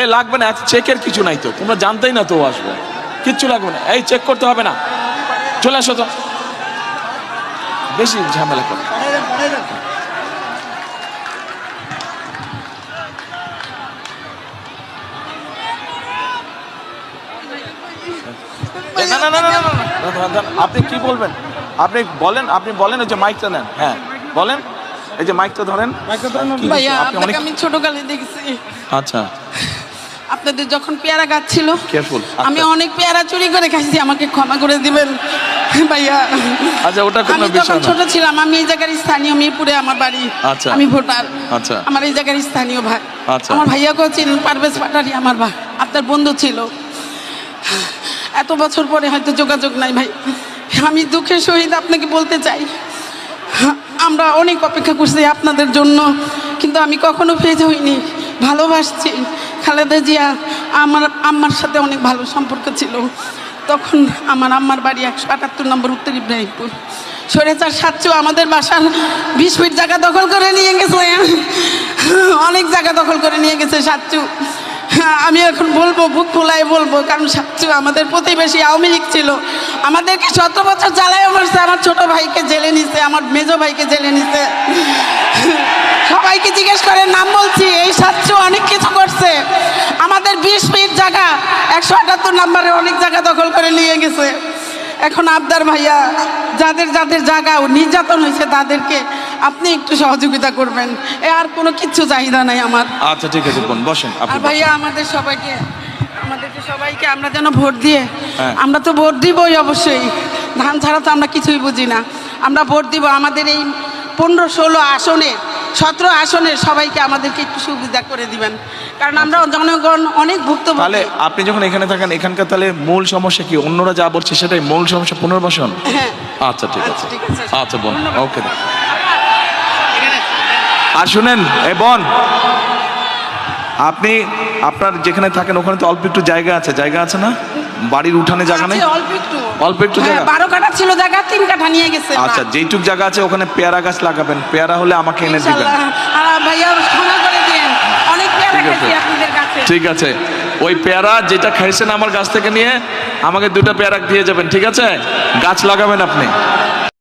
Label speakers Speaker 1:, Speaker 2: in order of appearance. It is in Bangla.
Speaker 1: এ লাগবে না, চেকের কিছু নাই তো, তোমরা জানতেই না তো ও আসবে, কিচ্ছু লাগবে না, এই চেক করতে হবে না, চলে আসো তো, বেশি ঝামেলা করে। না না না না না, আপনি কি বলবেন? আপনি বলেন, আপনি বলেন, ওই যে মাইকটা নেন, হ্যাঁ বলেন, এই যে মাইকটা ধরেন।
Speaker 2: ভাইয়া আপনাকে আমি ছোটকালে দেখেছি।
Speaker 1: আচ্ছা,
Speaker 2: আপনাদের যখন পেয়ারা গাছ ছিল,
Speaker 1: কেয়ারফুল,
Speaker 2: আমি অনেক পেয়ারা চুরি করে খাইছি, আমাকে ক্ষমা করে দিবেন ভাইয়া।
Speaker 1: আচ্ছা, ওটা কোনো
Speaker 2: আমি
Speaker 1: বিষয়
Speaker 2: যখন
Speaker 1: না।
Speaker 2: ছোট ছিলাম, আমি এই জায়গার স্থানীয়, মিরপুরে আমার বাড়ি,
Speaker 1: আচ্ছা।
Speaker 2: আমি ভোটার।
Speaker 1: আচ্ছা।
Speaker 2: আমার এই জায়গার স্থানীয় ভাই।
Speaker 1: আচ্ছা।
Speaker 2: আমার ভাইয়াকেও চিনেন, পারভেজ পাটারি আমার ভাই, আপনার বন্ধু ছিল। এত বছর পরে হয়তো যোগাযোগ নাই ভাই। আমি দুঃখের সহিত আপনাকে বলতে চাই, আমরা অনেক অপেক্ষা করছি আপনাদের জন্য, কিন্তু আমি কখনো ফেজ হইনি, ভালোবাসছি। খালেদা জিয়া আমার আম্মার সাথে অনেক ভালো সম্পর্ক ছিল। তখন আমার আম্মার বাড়ি 178 নম্বর উত্তর ইব্রাহিমপুর। স্বৈরাচার সাচ্চু আমাদের বাসার 20 ফিট জায়গা দখল করে নিয়ে গেছে, অনেক জায়গা দখল করে নিয়ে গেছে সাচ্চু। আমি এখন বলবো, বুক ফুলায় বলবো, কারণ সাচ্চু আমাদের প্রতিবেশী, আওয়ামী লীগ ছিল, আমাদেরকে 17 বছর জ্বালায় মারছে, আমার ছোট ভাইকে জেলে নিছে, আমার মেজো ভাইকে জেলে নিছে। সবাইকে জিজ্ঞেস করে, নাম বলছি, এই সাচ্চু অনেক কিছু করছে। আমাদের 20 ফিট জায়গা 178 নম্বরে অনেক জায়গা দখল করে নিয়ে গেছে। এখন আবদার ভাইয়া, যাদের যাদের জায়গা নির্যাতন হয়েছে তাদেরকে আপনি একটু সহযোগিতা করবেন, এ আর কোনো কিচ্ছু চাহিদা নাই আমার।
Speaker 1: আচ্ছা ঠিক আছে, বোন বসেন আপনি।
Speaker 2: আর ভাইয়া আমাদেরকে সবাইকে আমরা যেন ভোট দিয়ে,
Speaker 1: হ্যাঁ।
Speaker 2: আমরা তো ভোট দিবই অবশ্যই, ধান ছাড়া তো আমরা কিছুই বুঝি না। আমরা ভোট দিব, আমাদের এই 15-16 আসনের, 17 আসনের সবাইকে আমাদেরকে একটু সুবিধা করে দিবেন, কারণ আমরা জনগণ অনেক ভুক্তভোগী।
Speaker 1: তাহলে আপনি যখন এখানে থাকেন, এখানকার তাহলে মূল সমস্যা কি? অন্যরা যা বলছে সেটাই মূল সমস্যা, পুনর্বাসন?
Speaker 2: হ্যাঁ।
Speaker 1: আচ্ছা ঠিক আছে,
Speaker 2: ঠিক আছে।
Speaker 1: আচ্ছা বোন, ওকে। আর শুনেন, এ বোন, আপনি আপনার যেখানে থাকেন ওখানে তো অল্প একটু জায়গা আছে না? বাড়ির উঠানে জায়গা নেই?
Speaker 2: আছে, অল্প একটু
Speaker 1: জায়গা?
Speaker 2: 12 কাঠা ছিল জায়গা, 3 কাঠা নিয়ে গেছে।
Speaker 1: আচ্ছা, যেইটুক জায়গা আছে ওখানে পেয়ারা গাছ লাগাবেন, পেয়ারা হলে আমাকে এনে দিবেন।
Speaker 2: ইনশাআল্লাহ। আর ভাইয়া ক্ষমা করে দিন, অনেক পেয়ারা
Speaker 1: ঠিক আছে।
Speaker 2: খাইছি আপনাদের কাছে।
Speaker 1: ঠিক আছে, ওই পেয়ারা যেটা খাইছেন আমার গাছ থেকে নিয়ে আমাকে 2টা পেয়ারা দিয়ে যাবেন, ঠিক আছে? গাছ লাগাবেন আপনি।